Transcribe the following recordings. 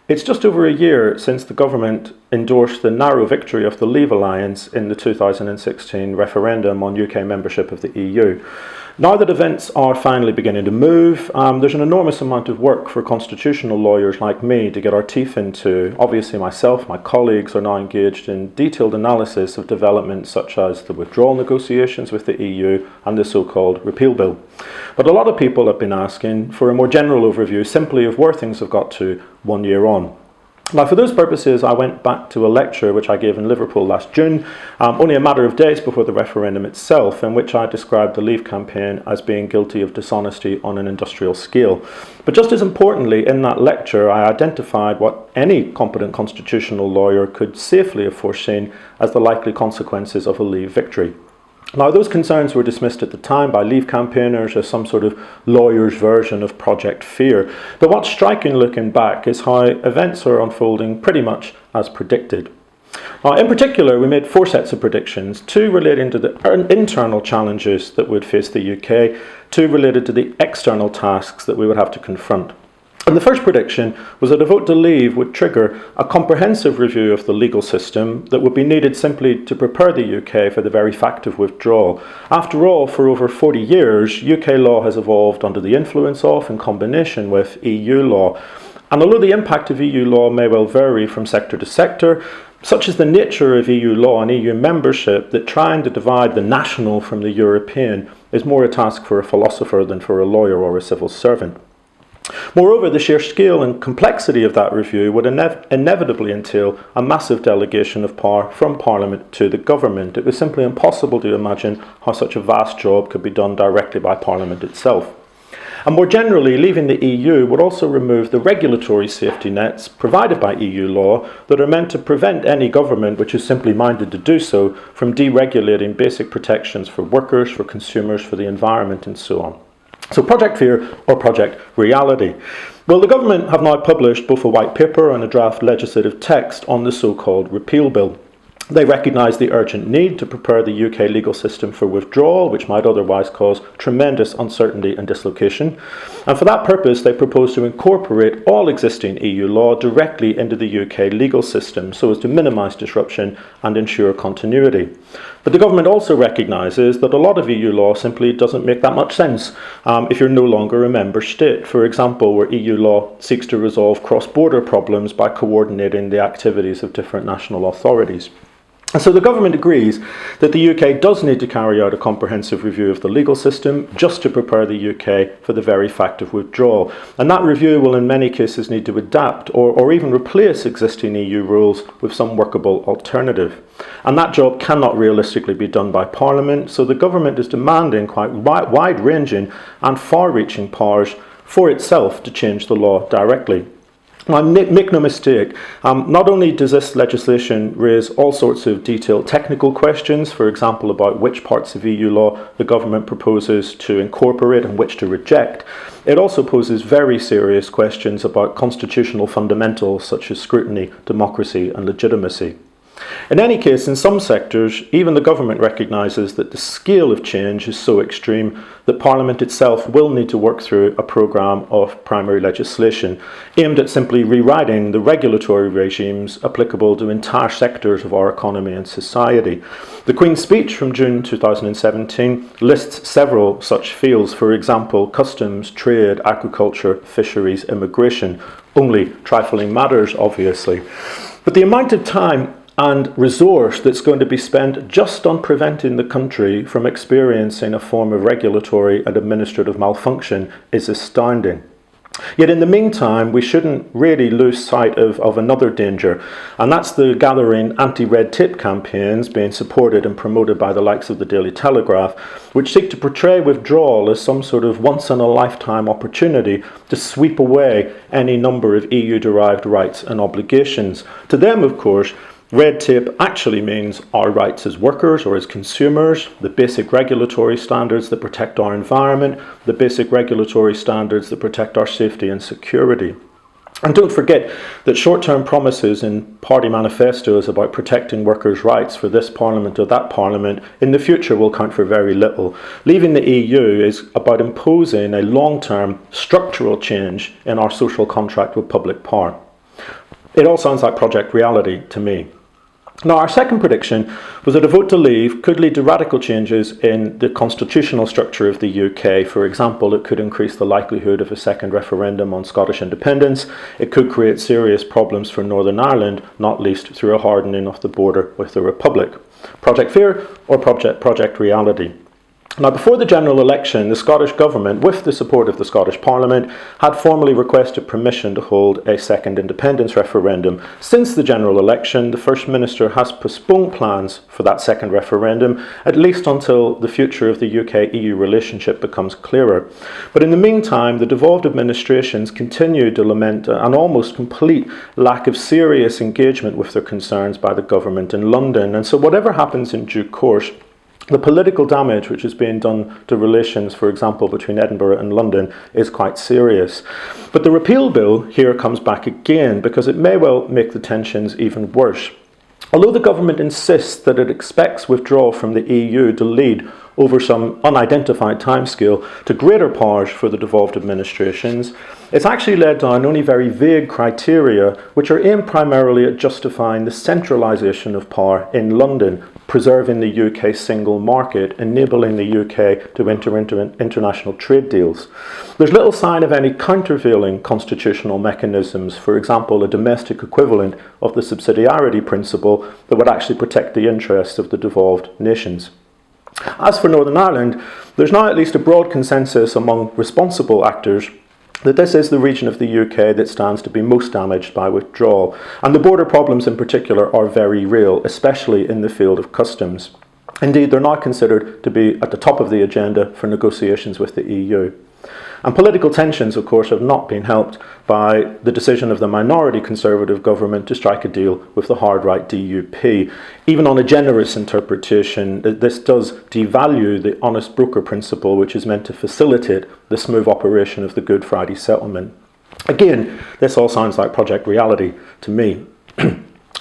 It's just over a year since the government endorsed the narrow victory of the Leave Alliance in the 2016 referendum on UK membership of the EU. Now that events are finally beginning to move, there's an enormous amount of work for constitutional lawyers like me to get our teeth into. Obviously myself, my colleagues are now engaged in detailed analysis of developments such as the withdrawal negotiations with the EU and the so-called repeal bill. But a lot of people have been asking for a more general overview simply of where things have got to 1 year on. Now, for those purposes, I went back to a lecture which I gave in Liverpool last June, only a matter of days before the referendum itself, in which I described the Leave campaign as being guilty of dishonesty on an industrial scale. But just as importantly, in that lecture, I identified what any competent constitutional lawyer could safely have foreseen as the likely consequences of a Leave victory. Now, those concerns were dismissed at the time by Leave campaigners as some sort of lawyer's version of Project Fear. But what's striking looking back is how events are unfolding pretty much as predicted. Now, in particular, we made 4 sets of predictions, 2 relating to the internal challenges that would face the UK, 2 related to the external tasks that we would have to confront. And the first prediction was that a vote to leave would trigger a comprehensive review of the legal system that would be needed simply to prepare the UK for the very fact of withdrawal. After all, for over 40 years, UK law has evolved under the influence of, in combination with, EU law. And although the impact of EU law may well vary from sector to sector, such is the nature of EU law and EU membership that trying to divide the national from the European is more a task for a philosopher than for a lawyer or a civil servant. Moreover, the sheer scale and complexity of that review would inevitably entail a massive delegation of power from Parliament to the government. It was simply impossible to imagine how such a vast job could be done directly by Parliament itself. And more generally, leaving the EU would also remove the regulatory safety nets provided by EU law that are meant to prevent any government which is simply minded to do so from deregulating basic protections for workers, for consumers, for the environment and so on. So Project Fear or Project Reality. Well, the government have now published both a white paper and a draft legislative text on the so-called repeal bill. They recognise the urgent need to prepare the UK legal system for withdrawal, which might otherwise cause tremendous uncertainty and dislocation. And for that purpose, they propose to incorporate all existing EU law directly into the UK legal system so as to minimise disruption and ensure continuity. But the government also recognises that a lot of EU law simply doesn't make that much sense if you're no longer a member state. For example, where EU law seeks to resolve cross-border problems by coordinating the activities of different national authorities. And so the government agrees that the UK does need to carry out a comprehensive review of the legal system just to prepare the UK for the very fact of withdrawal. And that review will in many cases need to adapt or even replace existing EU rules with some workable alternative. And that job cannot realistically be done by Parliament, so the government is demanding quite wide-ranging and far-reaching powers for itself to change the law directly. Now, make no mistake, not only does this legislation raise all sorts of detailed technical questions, for example about which parts of EU law the government proposes to incorporate and which to reject, it also poses very serious questions about constitutional fundamentals such as scrutiny, democracy and legitimacy. In any case, in some sectors, even the government recognises that the scale of change is so extreme that Parliament itself will need to work through a programme of primary legislation aimed at simply rewriting the regulatory regimes applicable to entire sectors of our economy and society. The Queen's speech from June 2017 lists several such fields, for example, customs, trade, agriculture, fisheries, immigration, only trifling matters, obviously. But the amount of time and resource that's going to be spent just on preventing the country from experiencing a form of regulatory and administrative malfunction is astounding. Yet in the meantime, we shouldn't really lose sight of another danger, and that's the gathering anti-red tape campaigns being supported and promoted by the likes of the Daily Telegraph, which seek to portray withdrawal as some sort of once-in-a-lifetime opportunity to sweep away any number of EU-derived rights and obligations. To them, of course, red tape actually means our rights as workers or as consumers, the basic regulatory standards that protect our environment, the basic regulatory standards that protect our safety and security. And don't forget that short-term promises in party manifestos about protecting workers' rights for this parliament or that parliament in the future will count for very little. Leaving the EU is about imposing a long-term structural change in our social contract with public power. It all sounds like project reality to me. Now, our second prediction was that a vote to leave could lead to radical changes in the constitutional structure of the UK. For example, it could increase the likelihood of a second referendum on Scottish independence. It could create serious problems for Northern Ireland, not least through a hardening of the border with the Republic. Project fear or project reality? Now, before the general election, the Scottish Government, with the support of the Scottish Parliament, had formally requested permission to hold a second independence referendum. Since the general election, the First Minister has postponed plans for that second referendum, at least until the future of the UK-EU relationship becomes clearer. But in the meantime, the devolved administrations continued to lament an almost complete lack of serious engagement with their concerns by the government in London. And so whatever happens in due course, the political damage which is being done to relations, for example, between Edinburgh and London is quite serious. But the repeal bill here comes back again because it may well make the tensions even worse. Although the government insists that it expects withdrawal from the EU to lead over some unidentified timescale to greater powers for the devolved administrations, it's actually led down only very vague criteria which are aimed primarily at justifying the centralisation of power in London, preserving the UK single market, enabling the UK to enter into international trade deals. There's little sign of any countervailing constitutional mechanisms, for example, a domestic equivalent of the subsidiarity principle that would actually protect the interests of the devolved nations. As for Northern Ireland, there's now at least a broad consensus among responsible actors that this is the region of the UK that stands to be most damaged by withdrawal, and the border problems in particular are very real, especially in the field of customs. Indeed, they're now considered to be at the top of the agenda for negotiations with the EU. And political tensions, of course, have not been helped by the decision of the minority Conservative government to strike a deal with the hard-right DUP. Even on a generous interpretation, this does devalue the honest broker principle, which is meant to facilitate the smooth operation of the Good Friday settlement. Again, this all sounds like project reality to me.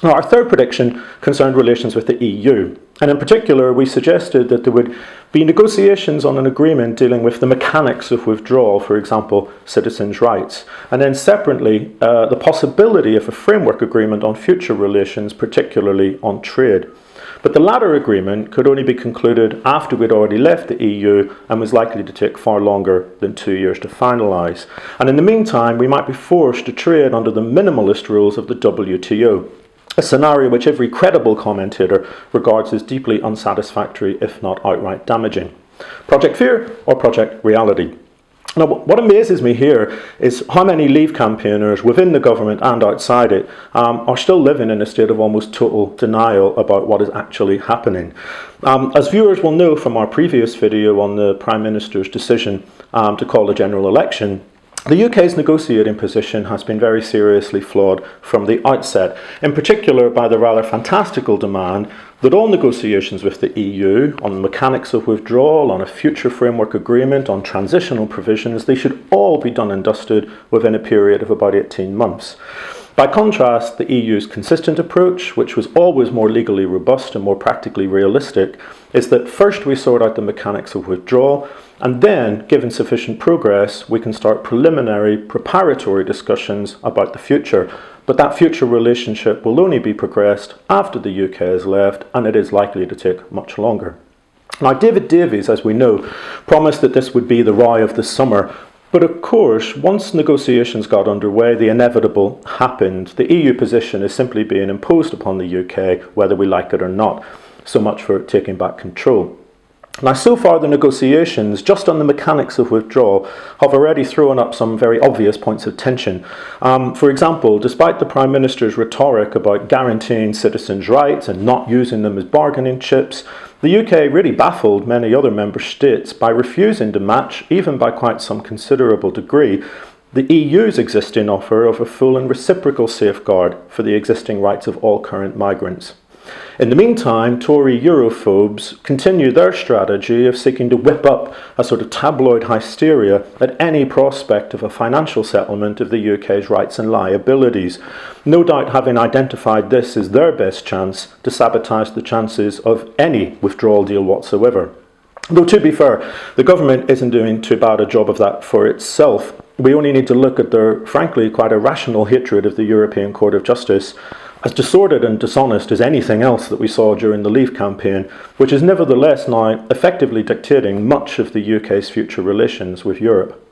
Now, our third prediction concerned relations with the EU. And in particular, we suggested that there would be negotiations on an agreement dealing with the mechanics of withdrawal, for example, citizens' rights. And then separately, the possibility of a framework agreement on future relations, particularly on trade. But the latter agreement could only be concluded after we'd already left the EU and was likely to take far longer than 2 years to finalise. And in the meantime, we might be forced to trade under the minimalist rules of the WTO. A scenario which every credible commentator regards as deeply unsatisfactory, if not outright damaging. Project fear or project reality? Now, what amazes me here is how many Leave campaigners within the government and outside it are still living in a state of almost total denial about what is actually happening. As viewers will know from our previous video on the Prime Minister's decision to call a general election, the UK's negotiating position has been very seriously flawed from the outset, in particular by the rather fantastical demand that all negotiations with the EU on the mechanics of withdrawal, on a future framework agreement, on transitional provisions, they should all be done and dusted within a period of about 18 months. By contrast, the EU's consistent approach, which was always more legally robust and more practically realistic, is that first we sort out the mechanics of withdrawal, and then, given sufficient progress, we can start preliminary, preparatory discussions about the future. But that future relationship will only be progressed after the UK has left, and it is likely to take much longer. Now, David Davies, as we know, promised that this would be the row of the summer. But of course, once negotiations got underway, the inevitable happened. The EU position is simply being imposed upon the UK, whether we like it or not. So much for taking back control. Now, so far the negotiations, just on the mechanics of withdrawal, have already thrown up some very obvious points of tension. For example, despite the Prime Minister's rhetoric about guaranteeing citizens' rights and not using them as bargaining chips, the UK really baffled many other member states by refusing to match, even by quite some considerable degree, the EU's existing offer of a full and reciprocal safeguard for the existing rights of all current migrants. In the meantime, Tory Europhobes continue their strategy of seeking to whip up a sort of tabloid hysteria at any prospect of a financial settlement of the UK's rights and liabilities, no doubt having identified this as their best chance to sabotage the chances of any withdrawal deal whatsoever. Though to be fair, the government isn't doing too bad a job of that for itself. We only need to look at their, frankly, quite irrational hatred of the European Court of Justice, as disordered and dishonest as anything else that we saw during the Leave campaign, which is nevertheless now effectively dictating much of the UK's future relations with Europe.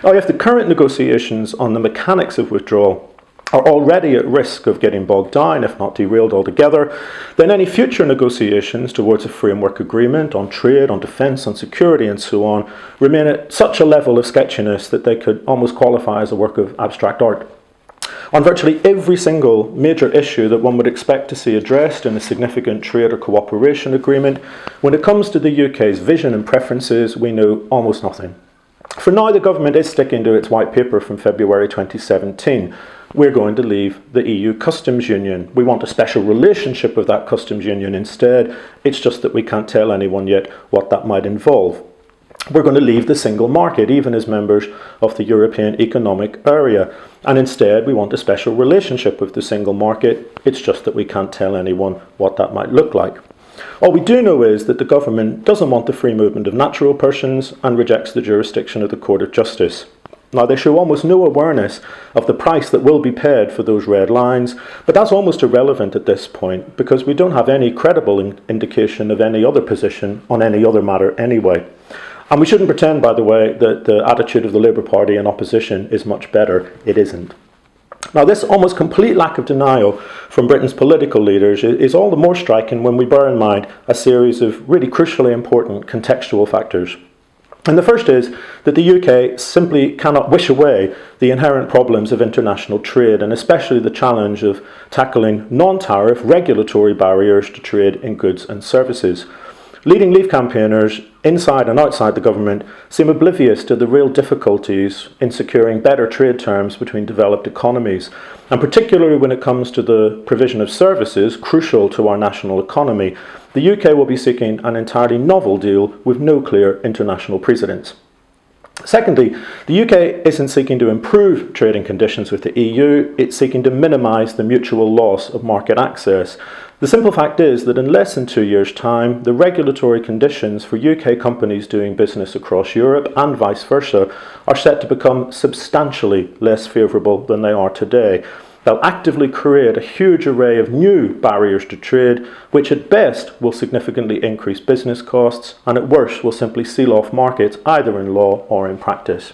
Now, if the current negotiations on the mechanics of withdrawal are already at risk of getting bogged down, if not derailed altogether, then any future negotiations towards a framework agreement on trade, on defence, on security and so on remain at such a level of sketchiness that they could almost qualify as a work of abstract art. On virtually every single major issue that one would expect to see addressed in a significant trade or cooperation agreement, when it comes to the UK's vision and preferences, we know almost nothing. For now, the government is sticking to its white paper from February 2017. We're going to leave the EU customs union. We want a special relationship with that customs union instead. It's just that we can't tell anyone yet what that might involve. We're going to leave the single market, even as members of the European Economic Area. And instead, we want a special relationship with the single market. It's just that we can't tell anyone what that might look like. All we do know is that the government doesn't want the free movement of natural persons and rejects the jurisdiction of the Court of Justice. Now, they show almost no awareness of the price that will be paid for those red lines, but that's almost irrelevant at this point because we don't have any credible indication of any other position on any other matter anyway. And we shouldn't pretend, by the way, that the attitude of the Labour Party in opposition is much better. It isn't. Now, this almost complete lack of denial from Britain's political leaders is all the more striking when we bear in mind a series of really crucially important contextual factors. And the first is that the UK simply cannot wish away the inherent problems of international trade, and especially the challenge of tackling non-tariff regulatory barriers to trade in goods and services. Leading Leave campaigners inside and outside the government seem oblivious to the real difficulties in securing better trade terms between developed economies, and particularly when it comes to the provision of services crucial to our national economy. The UK will be seeking an entirely novel deal with no clear international precedents. Secondly, the UK isn't seeking to improve trading conditions with the EU, it's seeking to minimise the mutual loss of market access. The simple fact is that in less than 2 years' time, the regulatory conditions for UK companies doing business across Europe and vice versa are set to become substantially less favourable than they are today. They'll actively create a huge array of new barriers to trade, which at best will significantly increase business costs, and at worst will simply seal off markets either in law or in practice.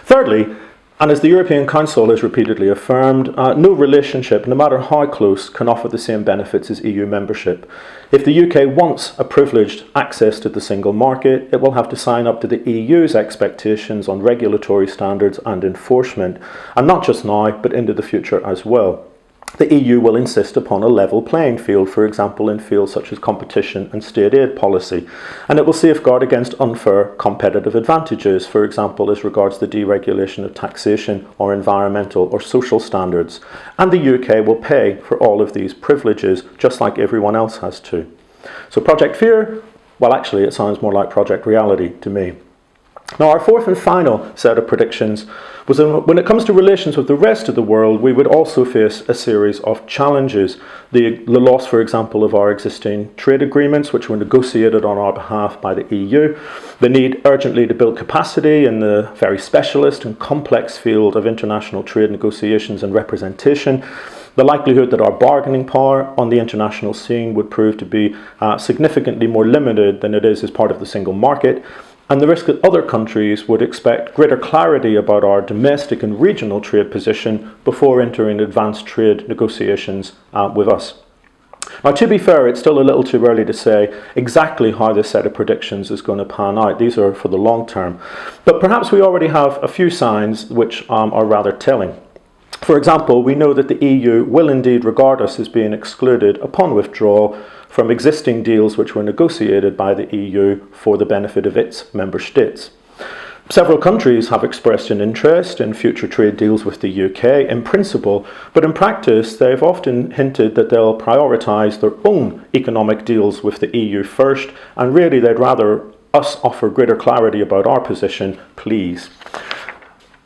Thirdly, and as the European Council has repeatedly affirmed, no relationship, no matter how close, can offer the same benefits as EU membership. If the UK wants a privileged access to the single market, it will have to sign up to the EU's expectations on regulatory standards and enforcement, and not just now, but into the future as well. The EU will insist upon a level playing field, for example, in fields such as competition and state aid policy, and it will safeguard against unfair competitive advantages, for example, as regards the deregulation of taxation or environmental or social standards. And the UK will pay for all of these privileges, just like everyone else has to. So Project Fear, well, actually, it sounds more like Project Reality to me. Now, our fourth and final set of predictions was that when it comes to relations with the rest of the world, we would also face a series of challenges. The loss, for example, of our existing trade agreements, which were negotiated on our behalf by the EU, the need urgently to build capacity in the very specialist and complex field of international trade negotiations and representation, the likelihood that our bargaining power on the international scene would prove to be significantly more limited than it is as part of the single market, and the risk that other countries would expect greater clarity about our domestic and regional trade position before entering advanced trade negotiations with us. Now, to be fair, it's still a little too early to say exactly how this set of predictions is going to pan out. These are for the long term. But perhaps we already have a few signs which are rather telling. For example, we know that the EU will indeed regard us as being excluded upon withdrawal from existing deals which were negotiated by the EU for the benefit of its member states. Several countries have expressed an interest in future trade deals with the UK in principle, but in practice they've often hinted that they'll prioritise their own economic deals with the EU first, and really they'd rather us offer greater clarity about our position, please.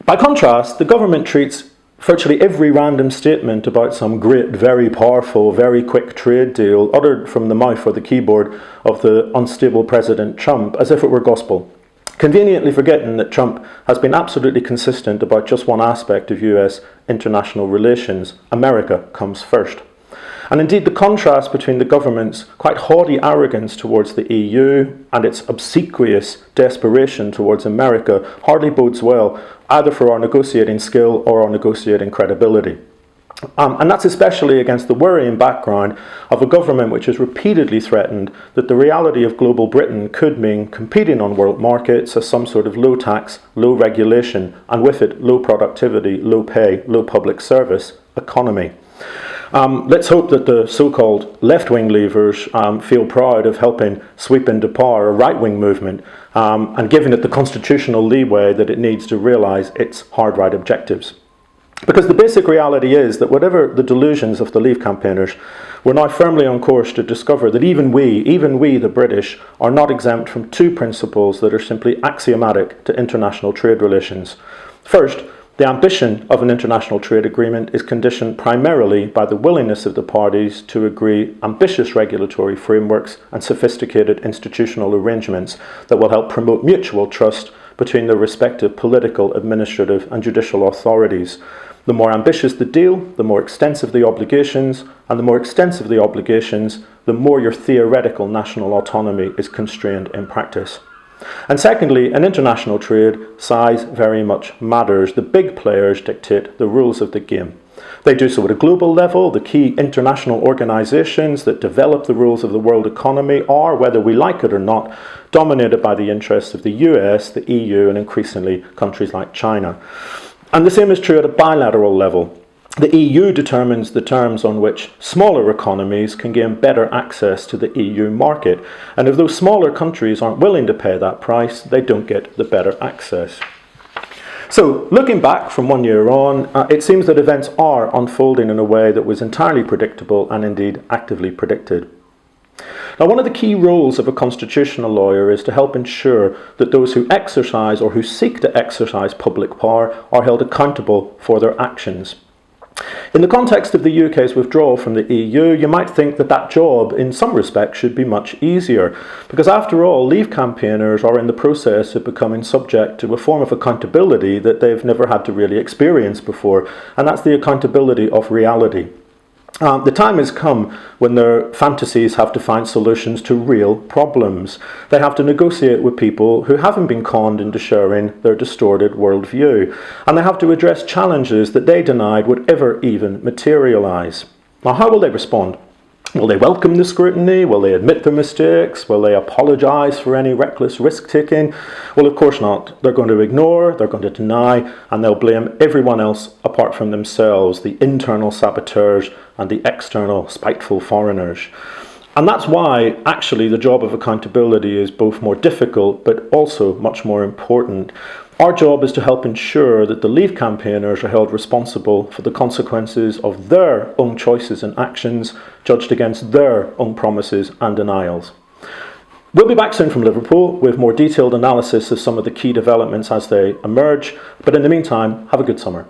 By contrast, the government treats virtually every random statement about some great, very powerful, very quick trade deal uttered from the mouth or the keyboard of the unstable President Trump as if it were gospel. conveniently forgetting that Trump has been absolutely consistent about just one aspect of US international relations: America comes first. And indeed, the contrast between the government's quite haughty arrogance towards the EU and its obsequious desperation towards America hardly bodes well either for our negotiating skill or our negotiating credibility. And that's especially against the worrying background of a government which has repeatedly threatened that the reality of global Britain could mean competing on world markets as some sort of low tax, low regulation, and with it low productivity, low pay, low public service economy. Let's hope that the so-called left-wing leavers feel proud of helping sweep into power a right-wing movement and giving it the constitutional leeway that it needs to realise its hard-right objectives. Because the basic reality is that whatever the delusions of the Leave campaigners, we're now firmly on course to discover that even we the British, are not exempt from two principles that are simply axiomatic to international trade relations. First, the ambition of an international trade agreement is conditioned primarily by the willingness of the parties to agree ambitious regulatory frameworks and sophisticated institutional arrangements that will help promote mutual trust between their respective political, administrative and judicial authorities. The more ambitious the deal, the more extensive the obligations, and the more extensive the obligations, the more your theoretical national autonomy is constrained in practice. And secondly, in international trade, size very much matters. The big players dictate the rules of the game. They do so at a global level. The key international organisations that develop the rules of the world economy are, whether we like it or not, dominated by the interests of the US, the EU, and increasingly countries like China. And the same is true at a bilateral level. The EU determines the terms on which smaller economies can gain better access to the EU market. And if those smaller countries aren't willing to pay that price, they don't get the better access. So, looking back from 1 year on, it seems that events are unfolding in a way that was entirely predictable and indeed actively predicted. Now, one of the key roles of a constitutional lawyer is to help ensure that those who exercise or who seek to exercise public power are held accountable for their actions. In the context of the UK's withdrawal from the EU, you might think that that job, in some respects, should be much easier, because after all, Leave campaigners are in the process of becoming subject to a form of accountability that they've never had to really experience before, and that's the accountability of reality. The time has come when their fantasies have to find solutions to real problems. They have to negotiate with people who haven't been conned into sharing their distorted worldview. And they have to address challenges that they denied would ever even materialise. Now, how will they respond? Will they welcome the scrutiny? Will they admit their mistakes? Will they apologise for any reckless risk-taking? Well, of course not. They're going to ignore, they're going to deny, and they'll blame everyone else apart from themselves, the internal saboteurs and the external spiteful foreigners. And that's why, actually, the job of accountability is both more difficult but also much more important. Our job is to help ensure that the Leave campaigners are held responsible for the consequences of their own choices and actions, judged against their own promises and denials. We'll be back soon from Liverpool with more detailed analysis of some of the key developments as they emerge, but in the meantime, have a good summer.